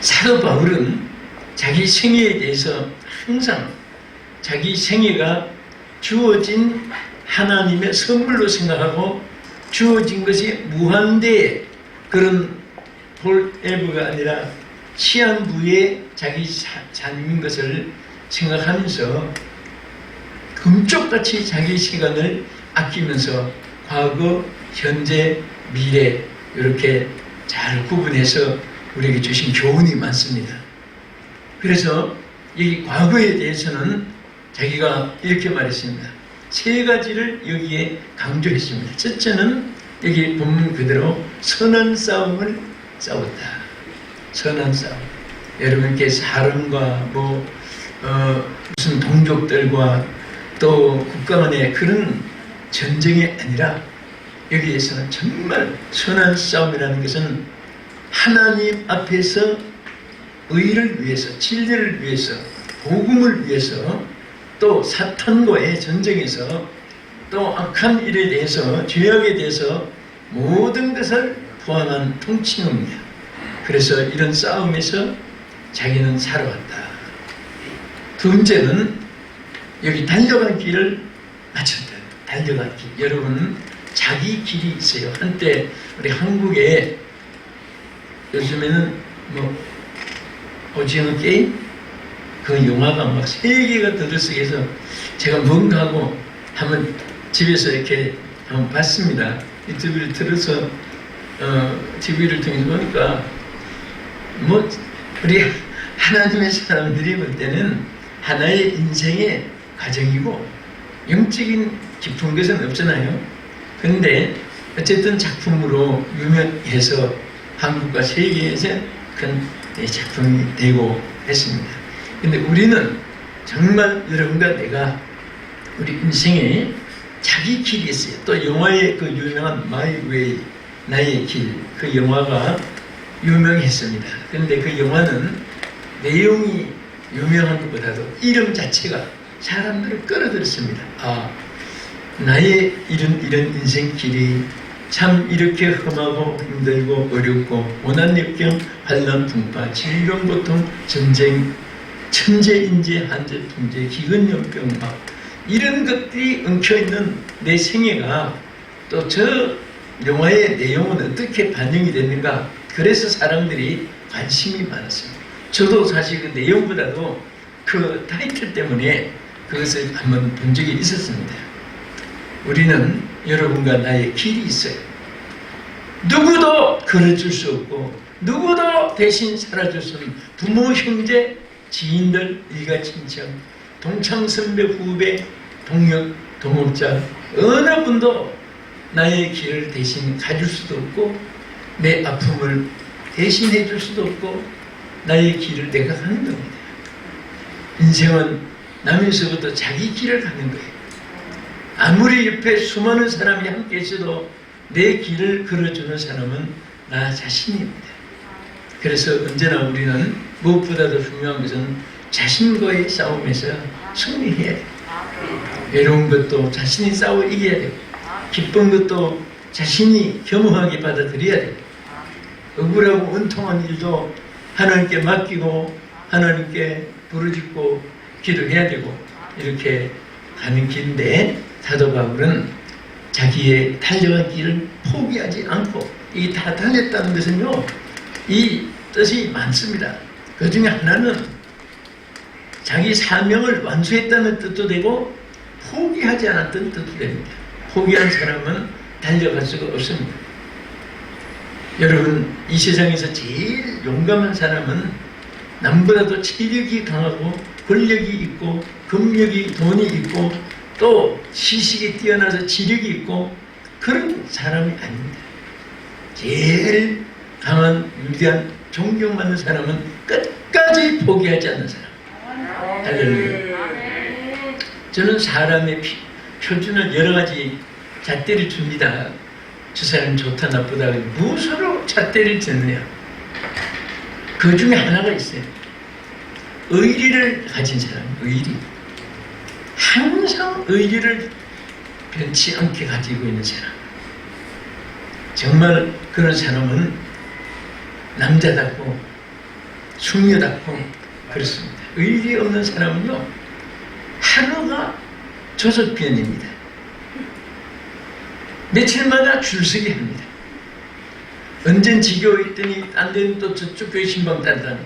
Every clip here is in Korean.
사도 바울은 자기 생애에 대해서 항상 자기 생애가 주어진 하나님의 선물로 생각하고 주어진 것이 무한대의 그런 폴에버가 아니라 시한부의 자기 삶인 것을 생각하면서 금쪽같이 자기 시간을 아끼면서 과거, 현재, 미래 이렇게 잘 구분해서 우리에게 주신 교훈이 많습니다. 그래서 이 과거에 대해서는 자기가 이렇게 말했습니다. 세 가지를 여기에 강조했습니다. 첫째는 여기 본문 그대로 선한 싸움을 싸웠다. 선한 싸움. 여러분께 사람과 무슨 동족들과 또 국가 간의 그런 전쟁이 아니라 여기에서는 정말 선한 싸움이라는 것은 하나님 앞에서 의를 위해서, 진리를 위해서, 복음을 위해서, 또 사탄과의 전쟁에서, 또 악한 일에 대해서, 죄악에 대해서 모든 것을 포함한 통칭입니다. 그래서 이런 싸움에서 자기는 살아왔다. 두 번째는 여기 달려간 길을 맞췄다. 달려간 길. 여러분, 자기 길이 있어요. 한때 우리 한국에 요즘에는 오징어 게임? 그 영화가 막 3개가 들어서해서 제가 뭔가 하고 한번 집에서 이렇게 한번 봤습니다. 유튜브를 틀어서 TV를 통해서 보니까 우리 하나님의 사람들이 볼 때는 하나의 인생의 과정이고 영적인 깊은 것은 없잖아요. 그런데 어쨌든 작품으로 유명해서 한국과 세계에서 큰 작품이 되고 했습니다. 근데 우리는 정말 여러분과 내가 우리 인생에 자기 길이 있어요. 또 영화의 그 유명한 My Way, 나의 길, 그 영화가 유명했습니다. 그런데 그 영화는 내용이 유명한 것보다도 이름 자체가 사람들을 끌어들였습니다. 아, 나의 이런 인생길이 참 이렇게 험하고 힘들고 어렵고 고난역경, 환난, 풍파, 질병, 고통, 전쟁, 천재, 인재, 한재, 통제, 기근염병 막 이런 것들이 엉켜있는 내 생애가 또 저 영화의 내용은 어떻게 반영이 됐는가. 그래서 사람들이 관심이 많았습니다. 저도 사실 그 내용보다도 그 타이틀 때문에 그것을 한번 본 적이 있었습니다. 우리는 여러분과 나의 길이 있어요. 누구도 걸어줄 수 없고 누구도 대신 살아줄 수 없는 부모, 형제, 지인들, 일가, 친척, 동창, 선배, 후배, 동역, 동업자 어느 분도 나의 길을 대신 가줄 수도 없고 내 아픔을 대신해 줄 수도 없고 나의 길을 내가 가는 겁니다. 인생은 남에서부터 자기 길을 가는 거예요. 아무리 옆에 수많은 사람이 함께 있어도 내 길을 걸어주는 사람은 나 자신입니다. 그래서 언제나 우리는 무엇보다도 중요한 것은 자신과의 싸움에서 승리해야 돼요. 외로운 것도 자신이 싸워 이겨야 되고 기쁜 것도 자신이 겸허하게 받아들여야 되고 억울하고 은통한 일도 하나님께 맡기고 하나님께 부르짖고 기도해야 되고 이렇게 가는 길인데 사도 바울은 자기의 달려간 길을 포기하지 않고 이 다 달렸다는 것은요 이 뜻이 많습니다. 그 중에 하나는 자기 사명을 완수했다는 뜻도 되고 포기하지 않았던 뜻도 됩니다. 포기한 사람은 달려갈 수가 없습니다. 여러분 이 세상에서 제일 용감한 사람은 남보다도 체력이 강하고 권력이 있고 금력이 돈이 있고 또 지식이 뛰어나서 지력이 있고 그런 사람이 아닙니다. 제일 강한 위대한 존경받는 사람은 끝까지 포기하지 않는 사람. 할렐루야. 저는 사람의 표준을 여러 가지 잣대를 줍니다. 저 사람이 좋다 나쁘다 무엇으로 잣대를 듣느냐. 그 중에 하나가 있어요. 의리를 가진 사람. 의리. 항상 의리를 변치 않게 가지고 있는 사람. 정말 그런 사람은 남자답고 숙녀답고 그렇습니다. 의리 없는 사람은요, 하루가 조석변입니다. 며칠마다 줄서기 합니다. 언젠 지교에 있더니 딴 데는 또 저쪽 교회 신방 따르다니,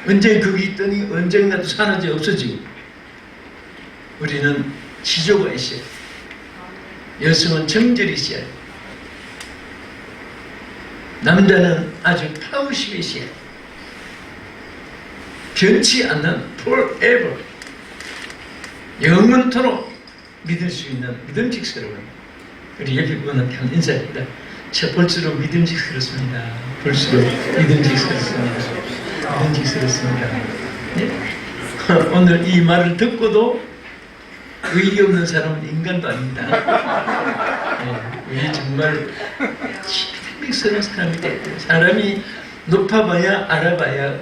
언젠 거기 있더니 언젠가도 산화제 없어지고. 우리는 지조가 있어요. 여성은 정절이 있어야, 남자는 아주 파우십이 있어야, 변치 않는 forever, 영원토록 믿을 수 있는 믿음직스러운, 우리 옆에 분한테 한번 인사합니다. 볼수록 믿음직스럽습니다. 볼수록 믿음직스럽습니다. 믿음직스럽습니다. 네? 오늘 이 말을 듣고도 의리 없는 사람은 인간도 아닙니다. 네, 정말 믿음직스러운 사람이 돼요. 사람이 높아봐야 알아봐야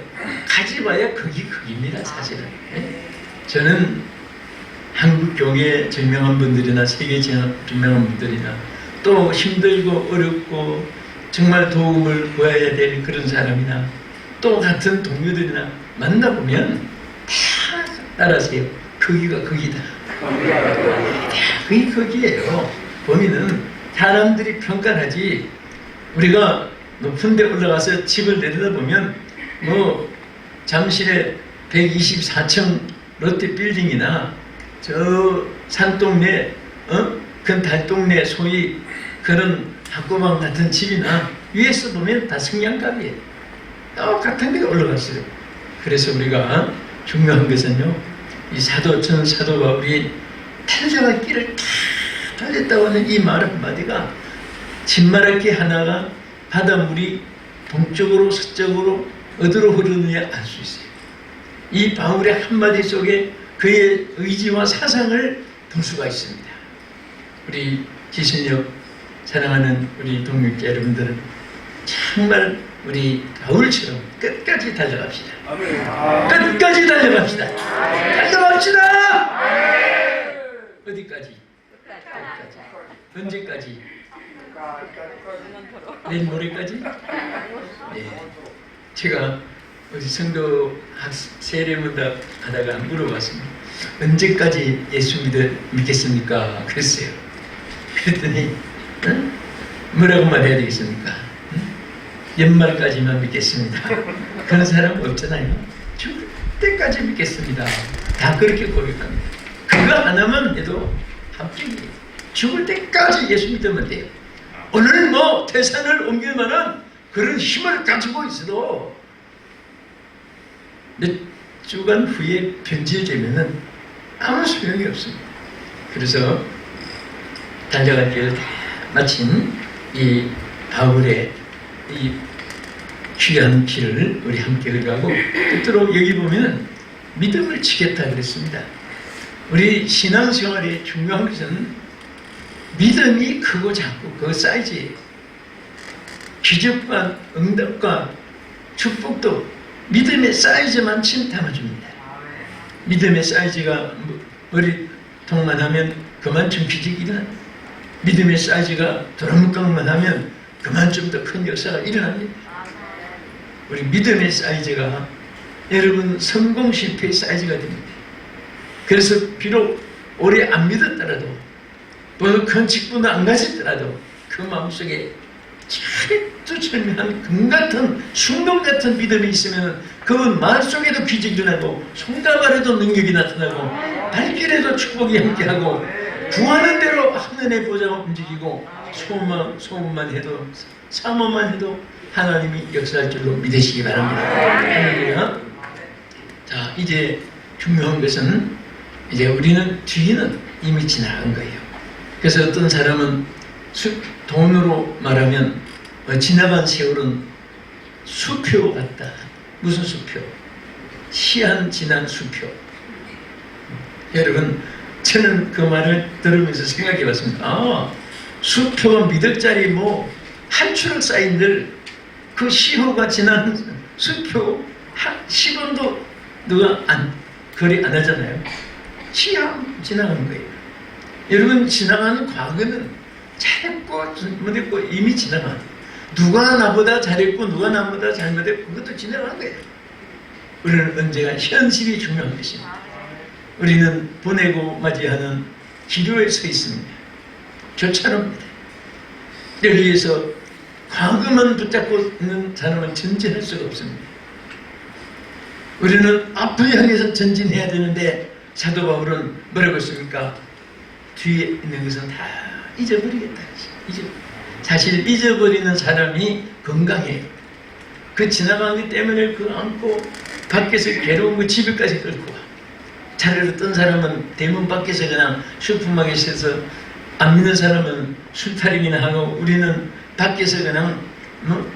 가지봐야 거기입니다. 사실은. 네? 저는 한국 교계 증명한 분들이나 세계 증명한 분들이나 또 힘들고 어렵고 정말 도움을 구해야 될 그런 사람이나 또 같은 동료들이나 만나보면 다 따라하세요. 거기가 거기다. 그게 거기에요. 보면은 사람들이 평가하지, 우리가 높은 데 올라가서 집을 내려다보면 뭐 잠실에 124층 롯데 빌딩이나 저 산동네, 그 달동네 소위 그런 학고방 같은 집이나 위에서 보면 다 성냥갑이에요. 똑같은 데 올라갔어요. 그래서 우리가 중요한 것은요, 이 전 사도가 우리 탄생할 길을 다 달렸다고 하는 이 말 한마디가, 진말할 하나가 바닷물이 동쪽으로 서쪽으로 어디로 흐르느냐 알 수 있어요. 이 바울의 한마디 속에 그의 의지와 사상을 볼 수가 있습니다. 우리 기신역 사랑하는 우리 동역자 여러분들은 정말 우리 바울처럼 끝까지 달려갑시다. 끝까지 달려갑시다. 달려갑시다. 어디까지? 끝까지. 언제까지? 내일 모레까지? 네. 제가 어디 성도 세례문답 하다가 물어봤습니다. 언제까지 예수 믿겠습니까? 그랬어요. 그랬더니 뭐라고 말해야 되겠습니까? 연말까지만 믿겠습니다. 그런 사람 없잖아요. 죽을 때까지 믿겠습니다. 다 그렇게 고백합니다. 그거 하나만 해도 합격이에요. 죽을 때까지 예수 믿으면 돼요. 오늘 뭐 태산을 옮길 만한 그런 힘을 가지고 있어도 몇 주간 후에 변질되면은 아무 소용이 없습니다. 그래서 달려갈 길을 다 마친 이 바울의 이 귀한 길을 우리 함께 걸어가고, 끝으로 여기 보면 믿음을 지켰다 그랬습니다. 우리 신앙생활의 중요한 것은 믿음이 크고 작고 그 사이즈예요. 기적과 응답과 축복도 믿음의 사이즈만큼 담아줍니다. 믿음의 사이즈가 머리통만 하면 그만큼 기적이 일어납니다. 믿음의 사이즈가 도랑묵강만 하면 그만큼 더 큰 역사가 일어납니다. 우리 믿음의 사이즈가 여러분 성공 실패의 사이즈가 됩니다. 그래서 비록 오래 안 믿었더라도 뭐 큰 직분도 안 가졌더라도 그 마음속에 철두철미한 금같은 순금 같은 믿음이 있으면 그 말 속에도 기적이 일어나고 손가발에도 능력이 나타나고 발길에도 축복이 함께하고 구하는 대로 하늘의 보좌가 움직이고 소원만 해도 사모만 해도 하나님이 역사할 줄로 믿으시기 바랍니다. 할렐루야. 자, 이제 중요한 것은 이제 우리는 뒤는 이미 지나간 거예요. 그래서 어떤 사람은 돈으로 말하면 지나간 세월은 수표 같다. 무슨 수표? 시한 지난 수표. 여러분, 저는 그 말을 들으면서 생각해 봤습니다. 아, 수표가 미덕짜리 뭐 한 추럭 쌓인들 그 시효가 지난 수표 10원도 누가 거래 안 하잖아요. 시한 지나가는 거예요. 여러분, 지나가는 과거는 잘했고 잘못했고 이미 지나간, 누가 나보다 잘했고 누가 나보다 잘못했고 그것도 지나간 거예요. 우리는 언제나 현실이 중요한 것입니다. 우리는 보내고 맞이하는 기로에 서 있습니다. 교차로입니다. 여기에서 과거만 붙잡고 있는 사람은 전진할 수가 없습니다. 우리는 앞을 향해서 전진해야 되는데 사도 바울은 뭐라고 했습니까? 뒤에 있는 것은 다 잊어버리겠다. 사실 잊어버리는 사람이 건강해요. 그 지나간 것 때문에 그 안고 밖에서 괴로운 거 집에까지 끌고 와. 차례로 뜬 사람은 대문 밖에서 그냥 슈퍼마켓에서 안 믿는 사람은 술타령이나 하고 우리는 밖에서 그냥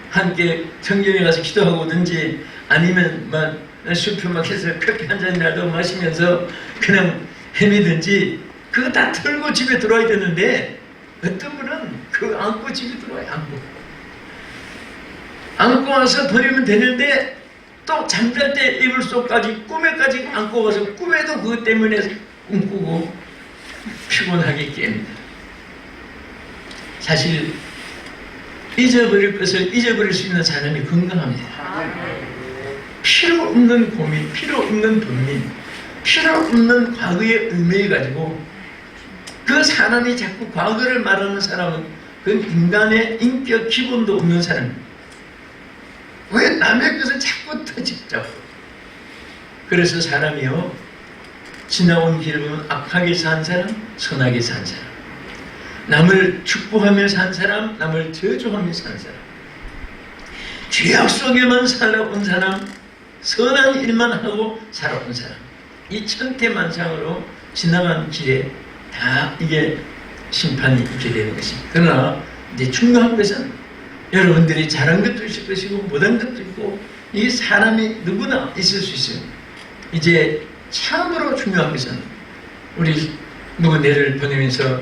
함께 성경에 가서 기도하고 오든지 아니면 막 슈퍼마켓에서 커피 한 잔이라도 마시면서 그냥 헤매든지 그거 다 털고 집에 들어와야 되는데 어떤 분은 그거 안고 집에 들어와요. 안고 와서 버리면 되는데 또 잠잘 때 이불 속까지 꿈에까지 안고 가서 꿈에도 그것 때문에 꿈꾸고 피곤하게 깹니다. 사실 잊어버릴 것을 잊어버릴 수 있는 사람이 건강합니다. 필요 없는 고민, 필요 없는 분민, 필요 없는 과거에 얽매여가지고 그 사람이 자꾸 과거를 말하는 사람은 그 인간의 인격 기본도 없는 사람입니다. 왜 남의 것을 자꾸 터집자고. 그래서 사람이요 지나온 길을 보면 악하게 산 사람, 선하게 산 사람, 남을 축복하며 산 사람, 남을 저주하며 산 사람, 죄악 속에만 살아온 사람, 선한 일만 하고 살아온 사람, 이 천태만상으로 지나간 길에 다 이게 심판이 있게 되는 것입니다. 그러나 이제 중요한 것은 여러분들이 잘한 것도 있을 것이고 못한 것도 있고 이 사람이 누구나 있을 수 있어요. 이제 참으로 중요한 것은 우리 누구 내를 보내면서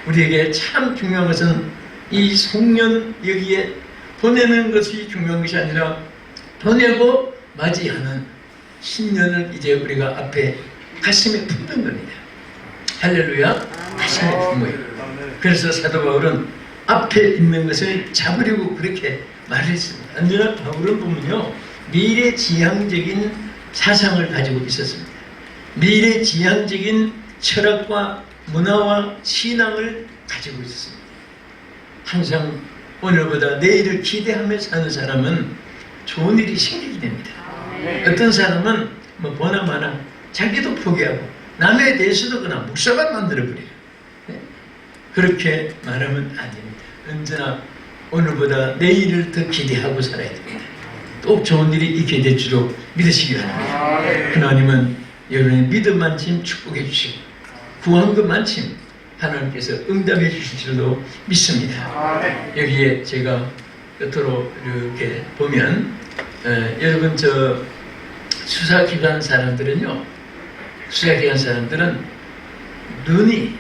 우리에게 참 중요한 것은 이 송년 여기에 보내는 것이 중요한 것이 아니라 보내고 맞이하는 신년을 이제 우리가 앞에 가슴에 품는 겁니다. 할렐루야. 가슴에 품어요. 그래서 사도 바울은 앞에 있는 것을 잡으려고 그렇게 말했습니다. 언제나 바울은 보면요 미래지향적인 사상을 가지고 있었습니다. 미래지향적인 철학과 문화와 신앙을 가지고 있었습니다. 항상 오늘보다 내일을 기대하며 사는 사람은 좋은 일이 생기게 됩니다. 어떤 사람은 뭐 보나마나 자기도 포기하고 남에 대해서도 그냥 묵사만 만들어버려요. 그렇게 말하면 안 됩니다. 언제나 오늘보다 내일을 더 기대하고 살아야 됩니다. 또 좋은 일이 있게 될 줄로 믿으시기 바랍니다. 하나님은 여러분의 믿음만큼 축복해 주시고 구한 것만큼 하나님께서 응답해 주실 줄로 믿습니다. 여기에 제가 끝으로 이렇게 보면 여러분 저 수사기관 사람들은요 수사기관 사람들은 눈이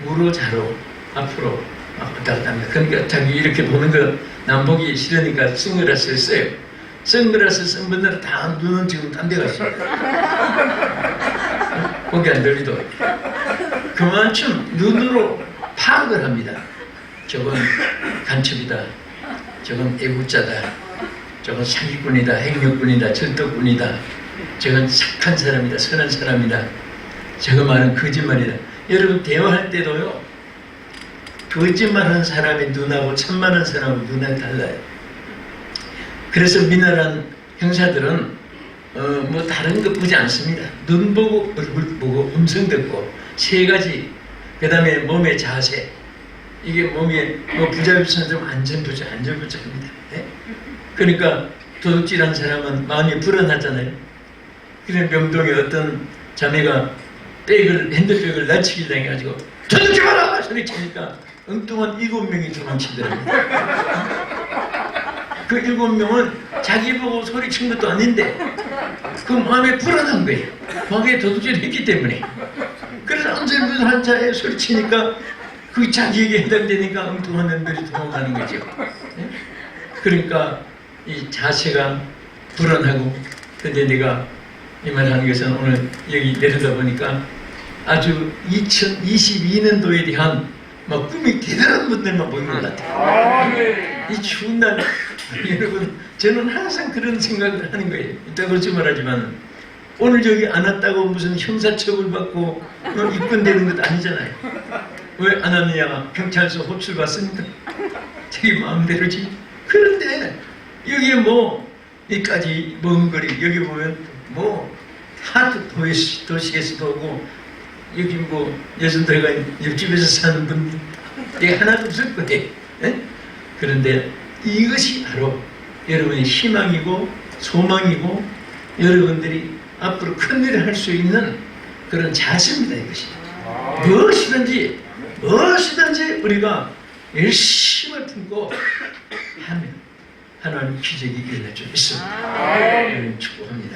무로 자로 앞으로 왔다 갔다 합니다. 그러니까 자기 이렇게 보는 거 남 보기 싫으니까 선글라스를 써요. 선글라스 쓴 분들은 다 눈은 지금 딴 데 갔어요. 고개 안 들리도 그만큼 눈으로 파악을 합니다. 저건 간첩이다. 저건 애국자다. 저건 사기꾼이다. 핵력꾼이다. 절도꾼이다. 저건 착한 사람이다. 선한 사람이다. 저거 말은 거짓말이다. 여러분 대화할 때도요 거짓말하는 사람의 눈하고 참말하는 사람의 눈은 달라요. 그래서 민원한 형사들은 뭐 다른 거 보지 않습니다. 눈 보고 얼굴 보고 음성 듣고 세 가지. 그 다음에 몸의 자세. 이게 몸에 뭐 부자유선 좀 안전부자입니다. 네? 그러니까 도둑질한 사람은 마음이 불안하잖아요. 그런 명동에 어떤 자매가 핸드백을 납치기 당해가지고 도둑질 마라! 소리 치니까 엉뚱한 7명이 도망치더라고요. 그 7명은 자기 보고 소리친 것도 아닌데 그 마음에 불안한 거예요. 과거에 도둑질을 했기 때문에. 그래서 안전부터 한 차에 소리치니까 그 자기에게 해당되니까 엉뚱한 놈들이 도망가는 거죠. 네? 그러니까 이 자세가 불안하고 근데 내가 이 말하는 것은 오늘 여기 내려다 보니까 아주 2022년도에 대한 막 꿈이 대단한 분들만 보이는 것 같아요. 이 추운 날 여러분, 저는 항상 그런 생각을 하는 거예요. 이따 그렇지 말하지만 오늘 저기 안 왔다고 무슨 형사처벌 받고 입건되는 것도 아니잖아요. 왜 안 왔느냐? 경찰서 호출 받습니다. 자기 마음대로지. 그런데 여기 뭐 여기까지 먼 거리 여기 보면 뭐 하도 도시에서도 오고 여기 뭐 여성들과 옆집에서 사는 분들 여기 하나도 없을 거예요. 예? 그런데 이것이 바로 여러분의 희망이고 소망이고 여러분들이 앞으로 큰 일을 할 수 있는 그런 자세입니다. 이것이 무엇이든지 우리가 열심을 품고 하면 하나님 기적이 일어날 줄 믿습니다. 축복합니다.